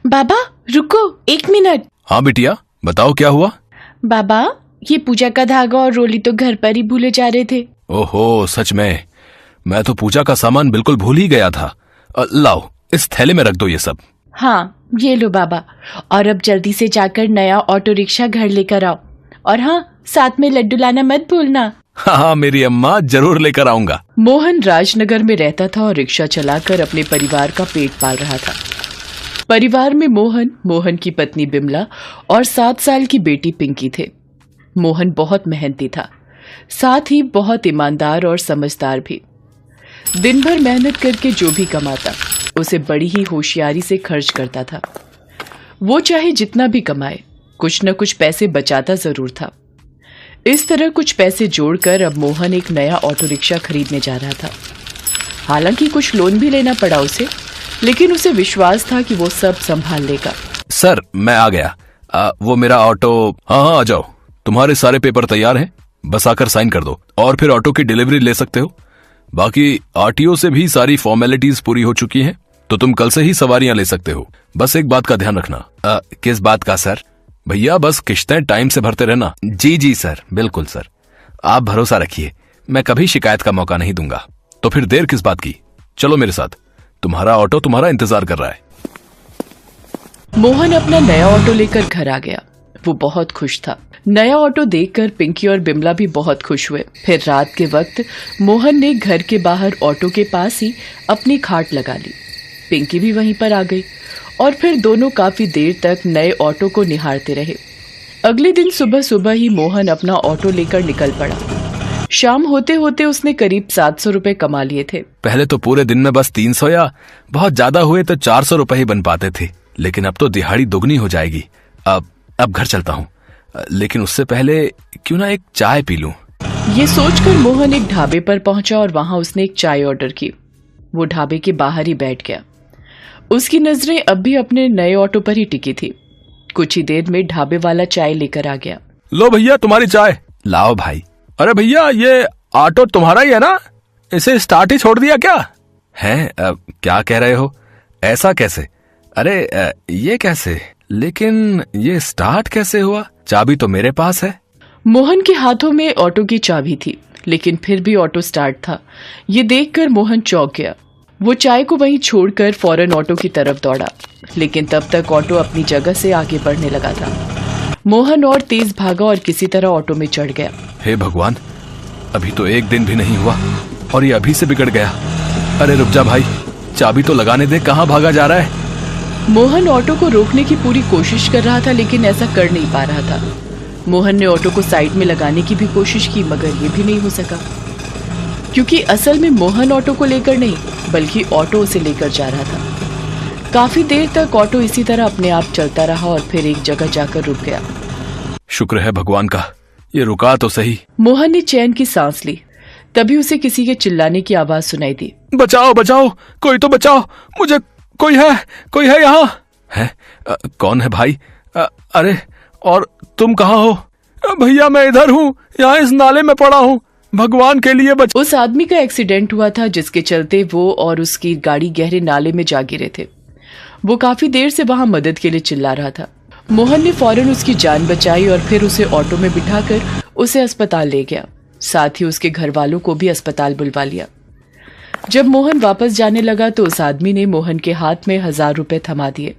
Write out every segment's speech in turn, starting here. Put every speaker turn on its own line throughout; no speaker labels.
बाबा रुको 1 मिनट।
हाँ बिटिया, बताओ क्या हुआ।
बाबा ये पूजा का धागा और रोली तो घर पर ही भूले जा रहे थे।
ओहो, सच में? मैं तो पूजा का सामान बिल्कुल भूल ही गया था। लाओ, इस थैले में रख दो ये सब।
हाँ ये लो बाबा, और अब जल्दी से जाकर नया ऑटो रिक्शा घर लेकर आओ, और हाँ साथ में लड्डू लाना मत भूलना।
हाँ मेरी अम्मा, जरूर लेकर आऊंगा।
मोहन राजनगर में रहता था और रिक्शा चलाकर अपने परिवार का पेट पाल रहा था। परिवार में मोहन, मोहन की पत्नी बिमला और 7 साल की बेटी पिंकी थे। मोहन बहुत मेहनती था, साथ ही बहुत ईमानदार और समझदार भी। दिन भर मेहनत करके जो भी कमाता उसे बड़ी ही होशियारी से खर्च करता था। वो चाहे जितना भी कमाए, कुछ न कुछ पैसे बचाता जरूर था। इस तरह कुछ पैसे जोड़कर अब मोहन एक नया ऑटो रिक्शा खरीदने जा रहा था। हालांकि कुछ लोन भी लेना पड़ा उसे, लेकिन उसे विश्वास था कि वो सब संभाल लेगा।
सर मैं आ गया। वो मेरा ऑटो। हाँ आ जाओ, तुम्हारे सारे पेपर तैयार हैं, बस आकर साइन कर दो और फिर ऑटो की डिलीवरी ले सकते हो। बाकी आरटीओ से भी सारी फॉर्मेलिटीज पूरी हो चुकी हैं, तो तुम कल से ही सवारियां ले सकते हो। बस एक बात का ध्यान रखना। किस बात का सर? भैया बस किश्तें टाइम से भरते रहना। जी सर, बिल्कुल सर, आप भरोसा रखिए, मैं कभी शिकायत का मौका नहीं दूंगा। तो फिर देर किस बात की, चलो मेरे साथ, तुम्हारा ऑटो तुम्हारा इंतजार कर रहा है।
मोहन अपना नया ऑटो लेकर घर आ गया। वो बहुत खुश था। नया ऑटो देखकर पिंकी और बिमला भी बहुत खुश हुए। फिर रात के वक्त मोहन ने घर के बाहर ऑटो के पास ही अपनी खाट लगा ली। पिंकी भी वहीं पर आ गई और फिर दोनों काफी देर तक नए ऑटो को निहारते रहे। अगले दिन सुबह सुबह ही मोहन अपना ऑटो लेकर निकल पड़ा। शाम होते होते उसने करीब 700 रुपए कमा लिए थे।
पहले तो पूरे दिन में बस 300 या बहुत ज्यादा हुए तो 400 रुपए ही बन पाते थे, लेकिन अब तो दिहाड़ी दुगनी हो जाएगी। अब घर चलता हूँ, लेकिन उससे पहले क्यों ना एक चाय पी लूं।
ये सोचकर मोहन एक ढाबे पर पहुंचा और वहां उसने एक चाय ऑर्डर की। वो ढाबे के बाहर ही बैठ गया। उसकी नजरें अब भी अपने नए ऑटो पर ही टिकी थी। कुछ ही देर में ढाबे वाला चाय लेकर आ गया।
लो भैया तुम्हारी चाय। लाओ भाई। अरे भैया ये ऑटो तुम्हारा ही है ना? इसे स्टार्ट ही छोड़ दिया क्या? हैं? क्या कह रहे हो? ऐसा कैसे? अरे ये कैसे? लेकिन ये स्टार्ट कैसे हुआ? चाबी तो मेरे पास है।
मोहन के हाथों में ऑटो की चाबी थी, लेकिन फिर भी ऑटो स्टार्ट था। ये देखकर मोहन चौंक गया। वो चाय को वहीं छोड़कर फौरन ऑटो की तरफ दौड़ा, लेकिन तब तक ऑटो अपनी जगह से आगे बढ़ने लगा था। मोहन और तेज भागा और किसी तरह ऑटो में चढ़ गया।
हे भगवान, अभी तो एक दिन भी नहीं हुआ और ये अभी से बिगड़ गया। अरे रुक जा भाई, चाबी तो लगाने दे, कहाँ भागा जा रहा है?
मोहन ऑटो को रोकने की पूरी कोशिश कर रहा था, लेकिन ऐसा कर नहीं पा रहा था। मोहन ने ऑटो को साइड में लगाने की भी कोशिश की, मगर ये भी नहीं हो सका, क्योंकि असल में मोहन ऑटो को लेकर नहीं बल्कि ऑटो उसे लेकर जा रहा था। काफी देर तक ऑटो इसी तरह अपने आप चलता रहा और फिर एक जगह जाकर रुक गया।
शुक्र है भगवान का, ये रुका तो सही।
मोहन ने चैन की सांस ली। तभी उसे किसी के चिल्लाने की आवाज सुनाई दी।
बचाओ बचाओ, कोई तो बचाओ मुझे, कोई है यहाँ। है? कौन है भाई? अरे और तुम कहाँ हो? भैया मैं इधर हूँ, यहाँ इस नाले में पड़ा हूँ, भगवान के लिए बच।
उस आदमी का एक्सीडेंट हुआ था, जिसके चलते वो और उसकी गाड़ी गहरे नाले में जा गिरे थे। वो काफी देर से वहां मदद के लिए चिल्ला रहा था। मोहन ने फौरन उसकी जान बचाई और फिर उसे ऑटो में बिठाकर उसे अस्पताल ले गया। साथ ही उसके घर वालों को भी अस्पताल बुलवा लिया। जब मोहन वापस जाने लगा तो उस आदमी ने मोहन के हाथ में 1000 रुपए थमा दिए।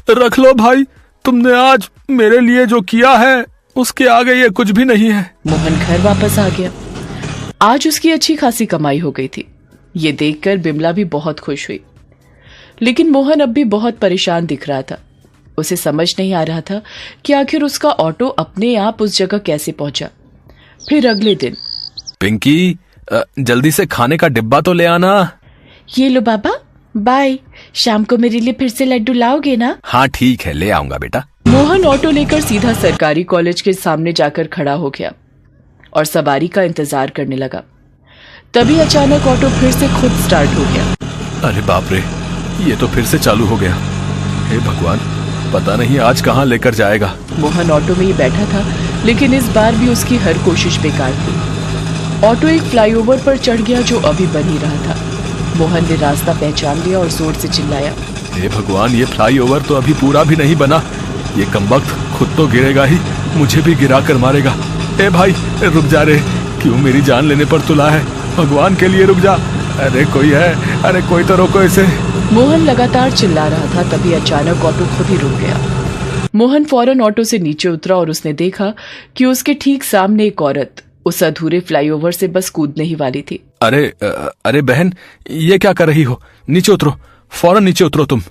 रख लो भाई, तुमने आज मेरे लिए जो किया है उसके आगे ये कुछ भी नहीं है।
मोहन घर वापस आ गया। आज उसकी अच्छी खासी कमाई हो गई थी। ये देखकर बिमला भी बहुत खुश हुई, लेकिन मोहन अब भी बहुत परेशान दिख रहा था। उसे समझ नहीं आ रहा था कि आखिर उसका ऑटो अपने आप उस जगह कैसे पहुंचा। फिर अगले दिन,
पिंकी जल्दी से खाने का डिब्बा तो ले आना।
ये लो बाबा, बाय। शाम को मेरे लिए फिर से लड्डू लाओगे ना?
हाँ ठीक है, ले आऊंगा बेटा।
मोहन ऑटो लेकर सीधा सरकारी कॉलेज के सामने जाकर खड़ा हो गया और सवारी का इंतजार करने लगा। तभी अचानक ऑटो फिर से खुद स्टार्ट हो गया।
अरे बाप रे, ये तो फिर से चालू हो गया। हे भगवान, पता नहीं आज कहाँ लेकर जाएगा।
मोहन ऑटो में ही बैठा था, लेकिन इस बार भी उसकी हर कोशिश बेकार थी। ऑटो एक फ्लाईओवर पर चढ़ गया जो अभी बन ही रहा था। मोहन ने रास्ता पहचान लिया और जोर से चिल्लाया,
हे भगवान, ये फ्लाईओवर तो अभी पूरा भी नहीं बना। ये कमबख्त खुद तो गिरेगा ही, मुझे भी गिरा कर मारेगा। ए भाई रुक जा रे, क्यों मेरी जान लेने पर तुला है? भगवान के लिए रुक जा। अरे कोई है, अरे कोई तो रोको इसे।
मोहन लगातार चिल्ला रहा था, तभी अचानक ऑटो खुद ही रुक गया। मोहन फौरन ऑटो से नीचे उतरा और उसने देखा कि उसके ठीक सामने एक औरत उस अधूरे फ्लाईओवर से बस कूदने ही वाली थी।
अरे बहन, ये क्या कर रही हो? नीचे उतरो, फौरन नीचे उतरो तुम।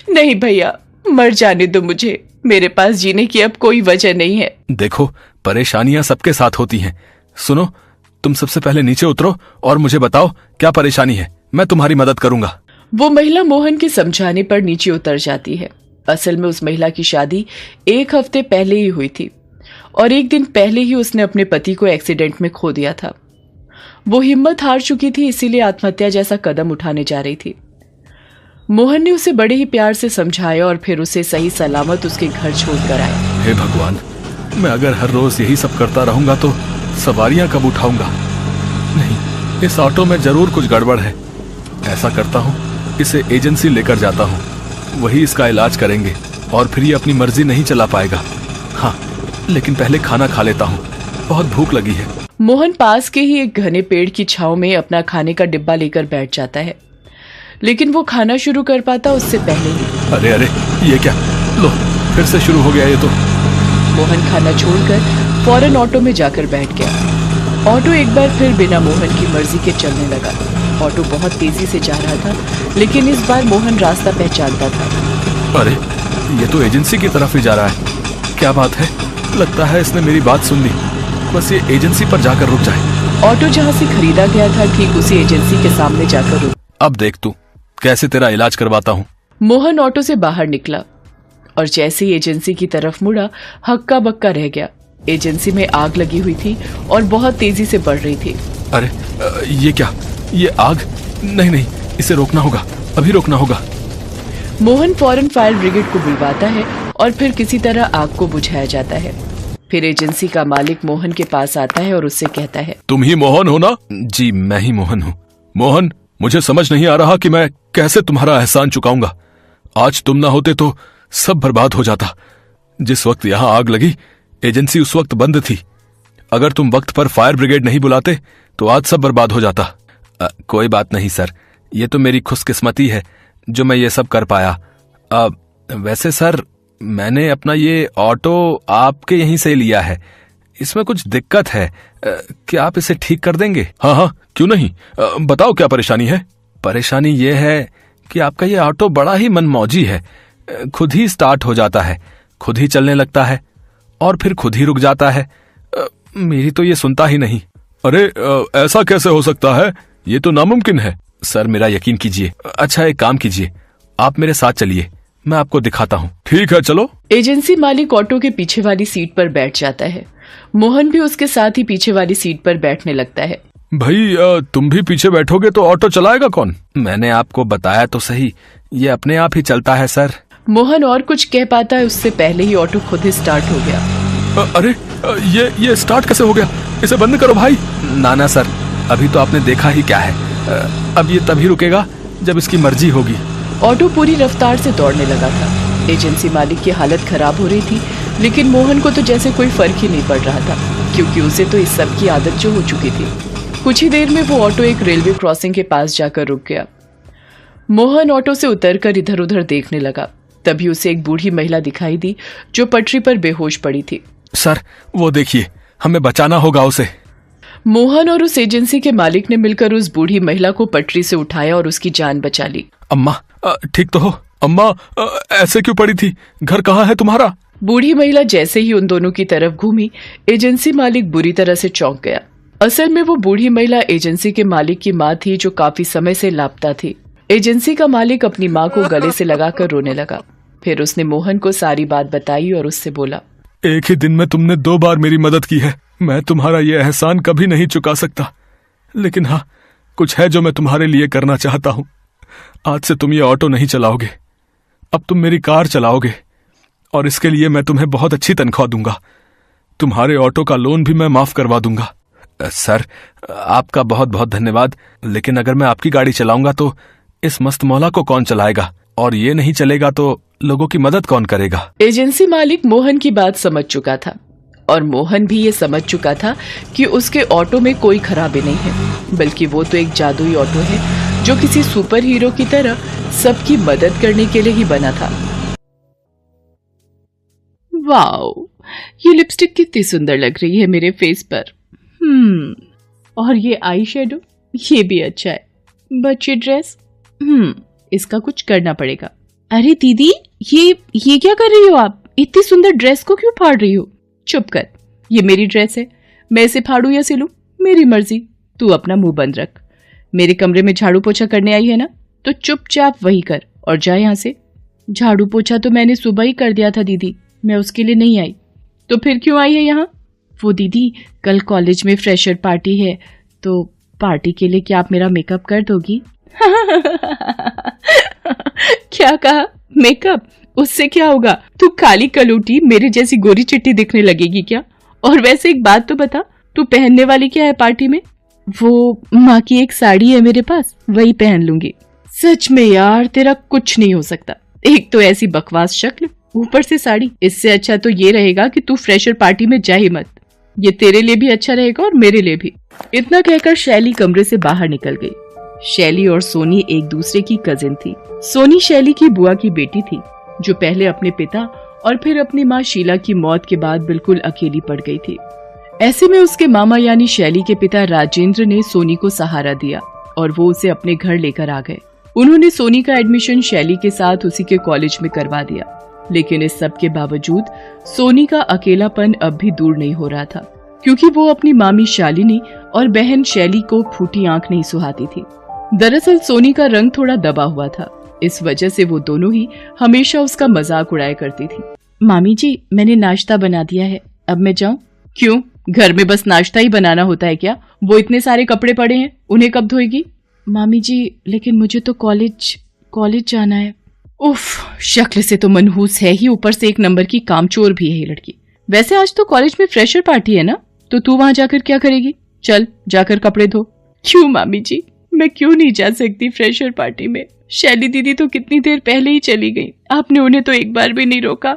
नहीं भैया, मर जाने दो मुझे, मेरे पास जीने की अब कोई वजह नहीं है।
देखो, परेशानियां सबके साथ होती हैं। सुनो, तुम सबसे पहले नीचे उतरो और मुझे बताओ क्या परेशानी है, मैं तुम्हारी मदद करूंगा।
वो महिला मोहन के समझाने पर नीचे उतर जाती है। असल में उस महिला की शादी 1 हफ्ते पहले ही हुई थी और 1 दिन पहले ही उसने अपने पति को एक्सीडेंट में खो दिया था। वो हिम्मत हार चुकी थी, इसीलिए आत्महत्या जैसा कदम उठाने जा रही थी। मोहन ने उसे बड़े ही प्यार से समझाया और फिर उसे सही सलामत उसके घर छोड़कर आया।
हे भगवान, मैं अगर हर रोज यही सब करता रहूंगा तो सवारियां कब उठाऊंगा? नहीं, इस ऑटो में जरूर कुछ गड़बड़ है। ऐसा करता हूँ, इसे एजेंसी लेकर जाता हूँ, वही इसका इलाज करेंगे और फिर ये अपनी मर्जी नहीं चला पाएगा। हाँ, लेकिन पहले खाना खा लेता हूँ, बहुत भूख लगी है।
मोहन पास के ही एक घने पेड़ की छांव में अपना खाने का डिब्बा लेकर बैठ जाता है, लेकिन वो खाना शुरू कर पाता उससे पहले ही।
अरे अरे, ये क्या? लो, फिर से शुरू हो गया ये तो।
मोहन खाना छोड़कर फौरन ऑटो में जाकर बैठ गया। ऑटो एक बार फिर बिना मोहन की मर्जी के चलने लगा। ऑटो बहुत तेजी से जा रहा था, लेकिन इस बार मोहन रास्ता पहचानता था।
अरे, ये तो एजेंसी की तरफ ही जा रहा है। क्या बात है, लगता है इसने मेरी बात सुन ली। बस ये एजेंसी पर जाकर रुक जाए।
ऑटो जहाँ से खरीदा गया था ठीक उसी एजेंसी के सामने जाकर रुक।
अब देख तू, कैसे तेरा इलाज करवाता हूँ।
मोहन ऑटो से बाहर निकला और जैसे ही एजेंसी की तरफ मुड़ा, हक्का बक्का रह गया। एजेंसी में आग लगी हुई थी और बहुत तेजी से बढ़ रही थी।
अरे ये क्या? ये आग? नहीं नहीं, इसे रोकना होगा, अभी रोकना होगा।
मोहन फौरन फायर ब्रिगेड को बुलवाता है और फिर किसी तरह आग को बुझाया जाता है। फिर एजेंसी का मालिक मोहन के पास आता है और उससे कहता है,
तुम ही मोहन हो ना? जी, मैं ही मोहन हूँ। मोहन, मुझे समझ नहीं आ रहा कि मैं कैसे तुम्हारा एहसान चुकाऊंगा। आज तुम ना होते तो सब बर्बाद हो जाता। जिस वक्त यहाँ आग लगी, एजेंसी उस वक्त बंद थी। अगर तुम वक्त पर फायर ब्रिगेड नहीं बुलाते तो आज सब बर्बाद हो जाता। कोई बात नहीं सर, ये तो मेरी खुशकिस्मती है जो मैं ये सब कर पाया। वैसे सर, मैंने अपना ये ऑटो आपके यहीं से लिया है। इसमें कुछ दिक्कत है, क्या आप इसे ठीक कर देंगे? हाँ हाँ, क्यों नहीं। बताओ क्या परेशानी है? परेशानी ये है कि आपका ये ऑटो बड़ा ही मनमौजी है। खुद ही स्टार्ट हो जाता है, खुद ही चलने लगता है और फिर खुद ही रुक जाता है। मेरी तो ये सुनता ही नहीं। अरे ऐसा कैसे हो सकता है? ये तो नामुमकिन है। सर, मेरा यकीन कीजिए। अच्छा, एक काम कीजिए, आप मेरे साथ चलिए, मैं आपको दिखाता हूँ। ठीक है, चलो।
एजेंसी मालिक ऑटो के पीछे वाली सीट पर बैठ जाता है। मोहन भी उसके साथ ही पीछे वाली सीट पर बैठने लगता है।
भाई, तुम भी पीछे बैठोगे तो ऑटो चलाएगा कौन? मैंने आपको बताया तो सही, ये अपने आप ही चलता है सर।
मोहन और कुछ कह पाता है उससे पहले ही ऑटो खुद ही स्टार्ट हो गया।
अरे ये स्टार्ट कैसे हो गया? इसे बंद करो भाई। ना सर, अभी तो आपने देखा ही क्या है। अब ये तभी रुकेगा जब इसकी मर्जी होगी।
ऑटो पूरी रफ्तार से दौड़ने लगा था। एजेंसी मालिक की हालत खराब हो रही थी, लेकिन मोहन को तो जैसे कोई फर्क ही नहीं पड़ रहा था, क्योंकि उसे तो इस सब की आदत जो हो चुकी थी। कुछ ही देर में वो ऑटो एक रेलवे क्रॉसिंग के पास जाकर रुक गया। मोहन ऑटो से उतरकर इधर उधर देखने लगा। तभी उसे एक बूढ़ी महिला दिखाई दी जो पटरी पर बेहोश पड़ी थी।
सर, वो देखिए, हमें बचाना होगा उसे।
मोहन और उस एजेंसी के मालिक ने मिलकर उस बूढ़ी महिला को पटरी से उठाया और उसकी जान बचा ली।
अम्मा, ठीक तो हो? अम्मा, ऐसे क्यों पड़ी थी? घर कहाँ है तुम्हारा?
बूढ़ी महिला जैसे ही उन दोनों की तरफ घूमी, एजेंसी मालिक बुरी तरह से चौंक गया। असल में वो बूढ़ी महिला एजेंसी के मालिक की माँ थी, जो काफी समय से लापता थी। एजेंसी का मालिक अपनी माँ को गले से लगाकर रोने लगा। फिर उसने मोहन को सारी बात बताई और उससे बोला,
एक ही दिन में तुमने 2 बार मेरी मदद की है। मैं तुम्हारा ये एहसान कभी नहीं चुका सकता, लेकिन हाँ, कुछ है जो मैं तुम्हारे लिए करना चाहता हूँ। आज से तुम ये ऑटो नहीं चलाओगे, अब तुम मेरी कार चलाओगे और इसके लिए मैं तुम्हें बहुत अच्छी तनख्वाह दूंगा। तुम्हारे ऑटो का लोन भी मैं माफ करवा दूंगा। सर, आपका बहुत बहुत धन्यवाद, लेकिन अगर मैं आपकी गाड़ी चलाऊंगा तो इस मस्त मौला को कौन चलाएगा? और ये नहीं चलेगा तो लोगों की मदद कौन करेगा?
एजेंसी मालिक मोहन की बात समझ चुका था और मोहन भी ये समझ चुका था कि उसके ऑटो में कोई खराबी नहीं है, बल्कि वो तो एक जादुई ऑटो है जो किसी सुपर हीरो की तरह सबकी मदद करने के लिए ही बना था। वाओ, ये लिपस्टिक कितनी सुंदर लग रही है मेरे फेस पर। और ये आई शेडो, ये भी अच्छा है। बच्चे ड्रेस, इसका कुछ करना पड़ेगा। अरे दीदी, ये क्या कर रही हो आप? इतनी सुंदर ड्रेस को क्यों फाड़ रही हो? चुप कर, ये मेरी ड्रेस है, मैं इसे फाड़ू या सिलूं मेरी मर्जी। तू अपना मुंह बंद रख। मेरे कमरे में झाड़ू पोछा करने आई है ना, तो चुपचाप वही कर और जा यहाँ से। झाड़ू पोछा तो मैंने सुबह ही कर दिया था दीदी, मैं उसके लिए नहीं आई। तो फिर क्यों आई है यहाँ? वो दीदी, कल कॉलेज में फ्रेशर पार्टी है, तो पार्टी के लिए क्या आप मेरा मेकअप कर दोगी? क्या कहा? मेकअप? उससे क्या होगा? तू काली कलूटी मेरे जैसी गोरी चिट्टी दिखने लगेगी क्या? और वैसे एक बात तो बता, तू पहनने वाली क्या है पार्टी में? वो माँ की एक साड़ी है मेरे पास, वही पहन लूंगी। सच में यार, तेरा कुछ नहीं हो सकता। एक तो ऐसी बकवास शक्ल, ऊपर से साड़ी। इससे अच्छा तो ये रहेगा कि तू फ्रेशर पार्टी में जा ही मत। ये तेरे लिए भी अच्छा रहेगा और मेरे लिए भी। इतना कहकर शैली कमरे से बाहर निकल गई। शैली और सोनी एक दूसरे की कजिन थी। सोनी शैली की बुआ की बेटी थी, जो पहले अपने पिता और फिर अपनी माँ शीला की मौत के बाद बिल्कुल अकेली पड़ गई थी। ऐसे में उसके मामा यानी शैली के पिता राजेंद्र ने सोनी को सहारा दिया और वो उसे अपने घर लेकर आ गए। उन्होंने सोनी का एडमिशन शैली के साथ उसी के कॉलेज में करवा दिया। लेकिन इस सब के बावजूद सोनी का अकेलापन अब भी दूर नहीं हो रहा था, क्योंकि वो अपनी मामी शालिनी और बहन शैली को फूटी आंख नहीं सुहाती थी। दरअसल सोनी का रंग थोड़ा दबा हुआ था, इस वजह से वो दोनों ही हमेशा उसका मजाक उड़ाया करती थी। मामी जी, मैंने नाश्ता बना दिया है, अब मैं जाऊं? क्यों, घर में बस नाश्ता ही बनाना होता है क्या? वो इतने सारे कपड़े पड़े हैं, उन्हें कब धोएगी? मामी जी, लेकिन मुझे तो कॉलेज जाना है। उफ, शक्ल से तो मनहूस है ही, ऊपर से एक नंबर की कामचोर भी है ये लड़की। वैसे आज तो कॉलेज में फ्रेशर पार्टी है ना, तो तू वहां जाकर क्या करेगी? चल जाकर कपड़े धो। क्यों मामी जी, मैं क्यों नहीं जा सकती फ्रेशर पार्टी में? शैली दीदी तो कितनी देर पहले ही चली गई, आपने उन्हें तो एक बार भी नहीं रोका।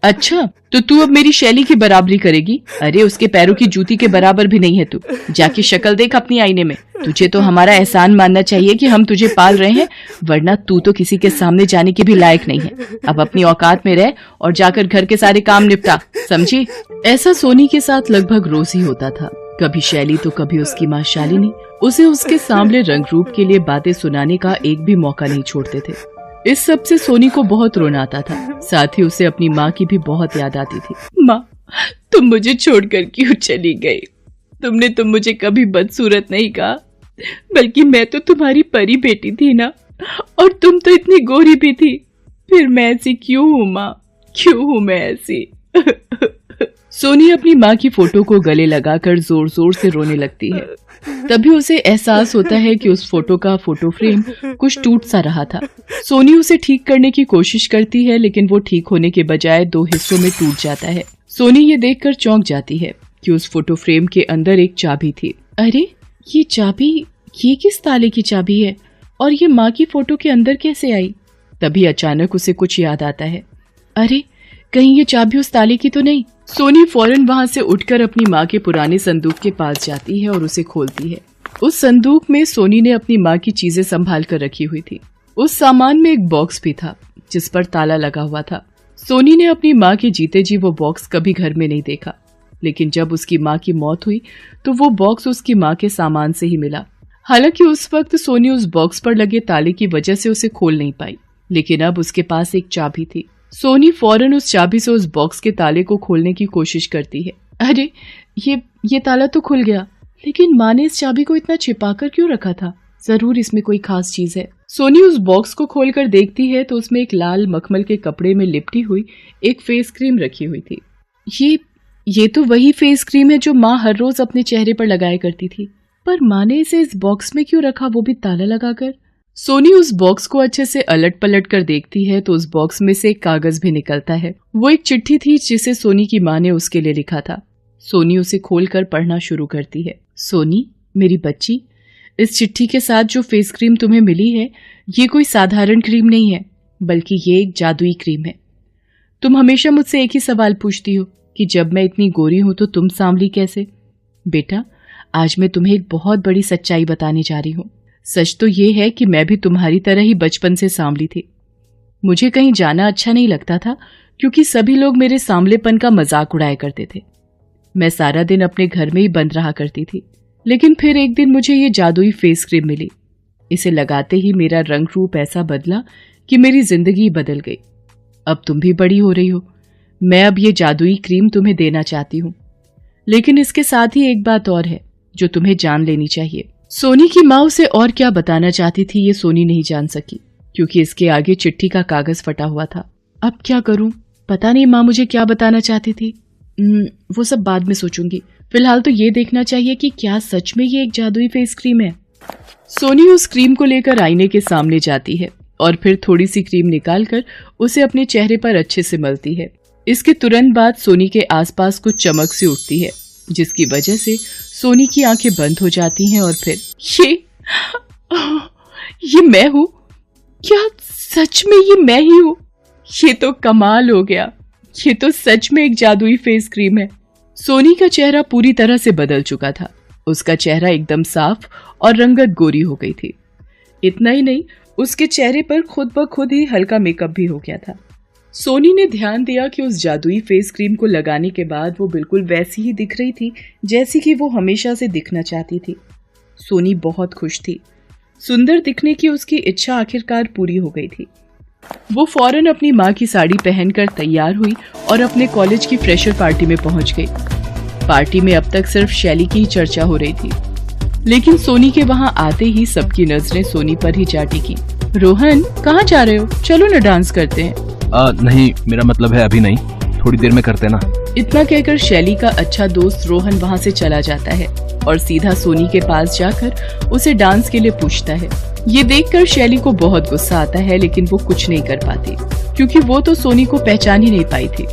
अच्छा, तो तू अब मेरी शैली की बराबरी करेगी? अरे उसके पैरों की जूती के बराबर भी नहीं है तू। जाके शक्ल देख अपनी आईने में। तुझे तो हमारा एहसान मानना चाहिए कि हम तुझे पाल रहे हैं, वरना तू तो किसी के सामने जाने के भी लायक नहीं है। अब अपनी औकात में रह और जाकर घर के सारे काम निपटा, समझी? ऐसा सोनी के साथ लगभग रोज ही होता था। कभी शैली तो कभी उसकी माँ शालिनी उसे उसके सांवले रंग रूप के लिए बातें सुनाने का एक भी मौका नहीं छोड़ते थे। इस सब से सोनी को बहुत रोना आता था, साथ ही उसे अपनी माँ की भी बहुत याद आती थी। माँ, तुम मुझे छोड़कर क्यों चली गई? तुमने तो मुझे कभी बदसूरत नहीं कहा, बल्कि मैं तो तुम्हारी परी बेटी थी ना, और तुम तो इतनी गोरी भी थी। फिर मैं ऐसी क्यों हूँ माँ, क्यों हूँ मैं ऐसी? सोनी अपनी माँ की फोटो को गले लगाकर जोर जोर से रोने लगती है। तभी उसे एहसास होता है कि उस फोटो का फोटो फ्रेम कुछ टूट सा रहा था। सोनी उसे ठीक करने की कोशिश करती है, लेकिन वो ठीक होने के बजाय 2 हिस्सों में टूट जाता है। सोनी ये देखकर चौंक जाती है कि उस फोटो फ्रेम के अंदर एक चाबी थी। अरे ये चाबी, ये किस ताले की चाबी है और ये माँ की फोटो के अंदर कैसे आई? तभी अचानक उसे कुछ याद आता है। अरे कहीं ये चाबी उस ताले की तो नहीं? सोनी फौरन वहां से उठकर अपनी माँ के पुराने संदूक के पास जाती है और उसे खोलती है। उस संदूक में सोनी ने अपनी माँ की चीजें संभाल कर रखी हुई थी। उस सामान में एक बॉक्स भी था जिस पर ताला लगा हुआ था। सोनी ने अपनी माँ के जीते जी वो बॉक्स कभी घर में नहीं देखा, लेकिन जब उसकी माँ की मौत हुई तो वो बॉक्स उसकी माँ के सामान से ही मिला। हालांकि उस वक्त सोनी उस बॉक्स पर लगे ताले की वजह से उसे खोल नहीं पाई, लेकिन अब उसके पास एक चाबी थी। सोनी फौरन उस चाबी से उस बॉक्स के ताले को खोलने की कोशिश करती है। अरे ये ताला तो खुल गया, लेकिन माँ ने इस चाबी को इतना छिपाकर क्यों रखा था? जरूर इसमें कोई खास चीज है। सोनी उस बॉक्स को खोलकर देखती है तो उसमें एक लाल मखमल के कपड़े में लिपटी हुई एक फेस क्रीम रखी हुई थी। ये तो वही फेस क्रीम है जो माँ हर रोज अपने चेहरे पर लगाया करती थी, पर माँ ने इसे इस बॉक्स में क्यों रखा, वो भी ताला लगाकर? सोनी उस बॉक्स को अच्छे से अलट पलट कर देखती है तो उस बॉक्स में से एक कागज भी निकलता है। वो एक चिट्ठी थी जिसे सोनी की माँ ने उसके लिए लिखा था। सोनी उसे खोलकर पढ़ना शुरू करती है। सोनी मेरी बच्ची, इस चिट्ठी के साथ जो फेस क्रीम तुम्हें मिली है ये कोई साधारण क्रीम नहीं है। बल्कि ये एक जादुई क्रीम है। तुम हमेशा मुझसे एक ही सवाल पूछती हो कि जब मैं इतनी गोरी हूं तो तुम सांवली कैसे। बेटा, आज मैं तुम्हें एक बहुत बड़ी सच्चाई बताने जा रही हूँ। सच तो ये है कि मैं भी तुम्हारी तरह ही बचपन से सांवली थी। मुझे कहीं जाना अच्छा नहीं लगता था क्योंकि सभी लोग मेरे सांवलेपन का मजाक उड़ाया करते थे। मैं सारा दिन अपने घर में ही बंद रहा करती थी। लेकिन फिर एक दिन मुझे ये जादुई फेस क्रीम मिली। इसे लगाते ही मेरा रंग रूप ऐसा बदला कि मेरी जिंदगी बदल गई। अब तुम भी बड़ी हो रही हो। मैं अब ये जादुई क्रीम तुम्हें देना चाहती हूँ। लेकिन इसके साथ ही एक बात और है जो तुम्हें जान लेनी चाहिए। सोनी की माँ उसे और क्या बताना चाहती थी ये सोनी नहीं जान सकी, क्योंकि इसके आगे चिट्ठी का कागज फटा हुआ था। अब क्या करूं? पता नहीं माँ मुझे क्या बताना चाहती थी। वो सब बाद में सोचूंगी। फिलहाल तो ये देखना चाहिए कि क्या सच में ये एक जादुई फेस क्रीम है। सोनी उस क्रीम को लेकर आईने के सामने जाती है और फिर थोड़ी सी क्रीम निकालकर उसे अपने चेहरे पर अच्छे से मलती है। इसके तुरंत बाद सोनी के आसपास कुछ चमक सी उठती है, जिसकी वजह से सोनी की आंखें बंद हो जाती हैं और फिर ये मैं हूँ? क्या सच में ये मैं ही हूँ? ये तो कमाल हो गया। ये तो सच में एक जादुई फेस क्रीम है। सोनी का चेहरा पूरी तरह से बदल चुका था। उसका चेहरा एकदम साफ और रंगत गोरी हो गई थी। इतना ही नहीं, उसके चेहरे पर खुद ब खुद ही हल्का मेकअप भी हो गया था। सोनी ने ध्यान दिया कि उस जादुई फेस क्रीम को लगाने के बाद वो बिल्कुल वैसी ही दिख रही थी जैसी कि वो हमेशा से दिखना चाहती थी। सोनी बहुत खुश थी। सुंदर दिखने की उसकी इच्छा आखिरकार पूरी हो गई थी। वो फौरन अपनी माँ की साड़ी पहनकर तैयार हुई और अपने कॉलेज की फ्रेशर पार्टी में पहुंच गई। पार्टी में अब तक सिर्फ शैली की ही चर्चा हो रही थी, लेकिन सोनी के वहां आते ही सबकी नजरें सोनी पर ही जा टिकी। रोहन, कहाँ जा रहे हो? चलो ना डांस करते हैं।
नहीं, मेरा मतलब है अभी नहीं, थोड़ी देर में करते ना।
इतना कहकर शैली का अच्छा दोस्त रोहन वहाँ से चला जाता है और सीधा सोनी के पास जाकर उसे डांस के लिए पूछता है। ये देखकर शैली को बहुत गुस्सा आता है, लेकिन वो कुछ नहीं कर पाती क्योंकि वो तो सोनी को पहचान ही नहीं पाई थी।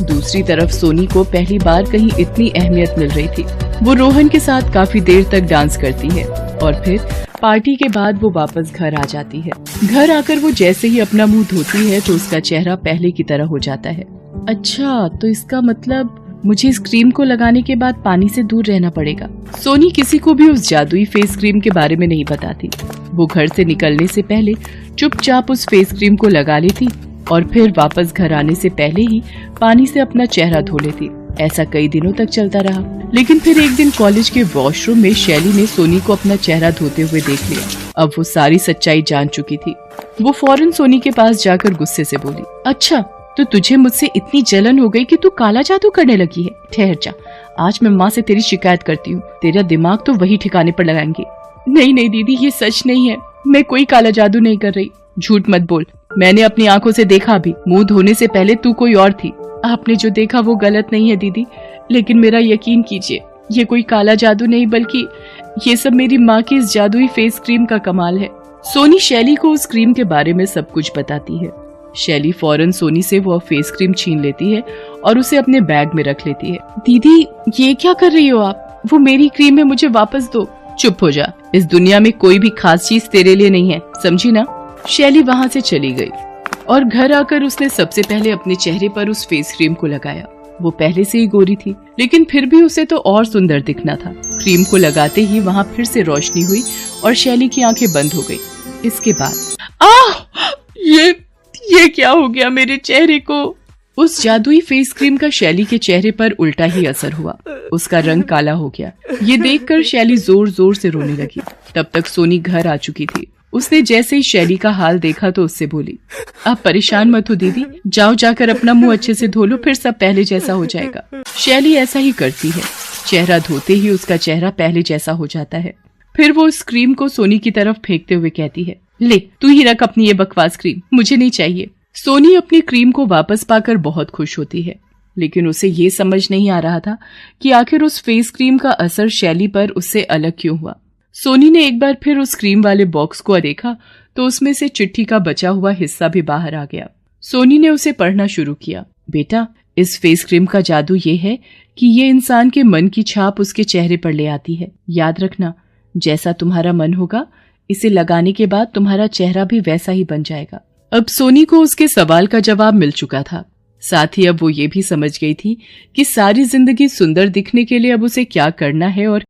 दूसरी तरफ सोनी को पहली बार कहीं इतनी अहमियत मिल रही थी। वो रोहन के साथ काफी देर तक डांस करती है और फिर पार्टी के बाद वो वापस घर आ जाती है। घर आकर वो जैसे ही अपना मुंह धोती है तो उसका चेहरा पहले की तरह हो जाता है। अच्छा, तो इसका मतलब मुझे इस क्रीम को लगाने के बाद पानी से दूर रहना पड़ेगा। सोनी किसी को भी उस जादुई फेस क्रीम के बारे में नहीं बताती। वो घर से निकलने से पहले चुपचाप उस फेस क्रीम को लगा लेती और फिर वापस घर आने से पहले ही पानी से अपना चेहरा धो लेती। ऐसा कई दिनों तक चलता रहा, लेकिन फिर एक दिन कॉलेज के वॉशरूम में शैली ने सोनी को अपना चेहरा धोते हुए देख लिया। अब वो सारी सच्चाई जान चुकी थी। वो फौरन सोनी के पास जाकर गुस्से से बोली, अच्छा, तो तुझे मुझसे इतनी जलन हो गई कि तू काला जादू करने लगी है? ठहर जा, आज मैं माँ से तेरी शिकायत करती हूँ। तेरा दिमाग तो वही ठिकाने पर लगाएंगे। नहीं नहीं दीदी, ये सच नहीं है। मैं कोई काला जादू नहीं कर रही। झूठ मत बोल, मैंने अपनी आंखों से देखा भी। मुंह धोने से पहले तू कोई और थी। आपने जो देखा वो गलत नहीं है दीदी, लेकिन मेरा यकीन कीजिए, ये कोई काला जादू नहीं बल्कि ये सब मेरी माँ की इस जादुई फेस क्रीम का कमाल है। सोनी शैली को उस क्रीम के बारे में सब कुछ बताती है। शैली फौरन सोनी से वो फेस क्रीम छीन लेती है और उसे अपने बैग में रख लेती है। दीदी, ये क्या कर रही हो आप? वो मेरी क्रीम है, मुझे वापस दो। चुप हो जा, इस दुनिया में कोई भी खास चीज तेरे लिए नहीं है, समझी ना? शैली वहाँ से चली गई और घर आकर उसने सबसे पहले अपने चेहरे पर उस फेस क्रीम को लगाया। वो पहले से ही गोरी थी, लेकिन फिर भी उसे तो और सुंदर दिखना था। क्रीम को लगाते ही वहाँ फिर से रोशनी हुई और शैली की आंखें बंद हो गई। इसके बाद ये क्या हो गया मेरे चेहरे को? उस जादुई फेस क्रीम का शैली के चेहरे पर उल्टा ही असर हुआ। उसका रंग काला हो गया। ये देखकर शैली जोर जोर से रोने लगी। तब तक सोनी घर आ चुकी थी। उसने जैसे ही शैली का हाल देखा तो उससे बोली, आप परेशान मत हो दीदी, जाओ जाकर अपना मुंह अच्छे से धो लो, फिर सब पहले जैसा हो जाएगा। शैली ऐसा ही करती है। चेहरा धोते ही उसका चेहरा पहले जैसा हो जाता है। फिर वो उस क्रीम को सोनी की तरफ फेंकते हुए कहती है, ले तू ही रख अपनी ये बकवास क्रीम, मुझे नहीं चाहिए। सोनी अपनी क्रीम को वापस पाकर बहुत खुश होती है, लेकिन उसे ये समझ नहीं आ रहा था कि आखिर उस फेस क्रीम का असर शैली पर उससे अलग क्यों हुआ। सोनी ने एक बार फिर उस क्रीम वाले बॉक्स को देखा तो उसमें से चिट्ठी का बचा हुआ हिस्सा भी बाहर आ गया। सोनी ने उसे पढ़ना शुरू किया। बेटा, इस फेस क्रीम का जादू ये है कि ये इंसान के मन की छाप उसके चेहरे पर ले आती है। याद रखना, जैसा तुम्हारा मन होगा, इसे लगाने के बाद तुम्हारा चेहरा भी वैसा ही बन जाएगा। अब सोनी को उसके सवाल का जवाब मिल चुका था। साथ ही अब वो ये भी समझ गई थी कि सारी जिंदगी सुंदर दिखने के लिए अब उसे क्या करना है और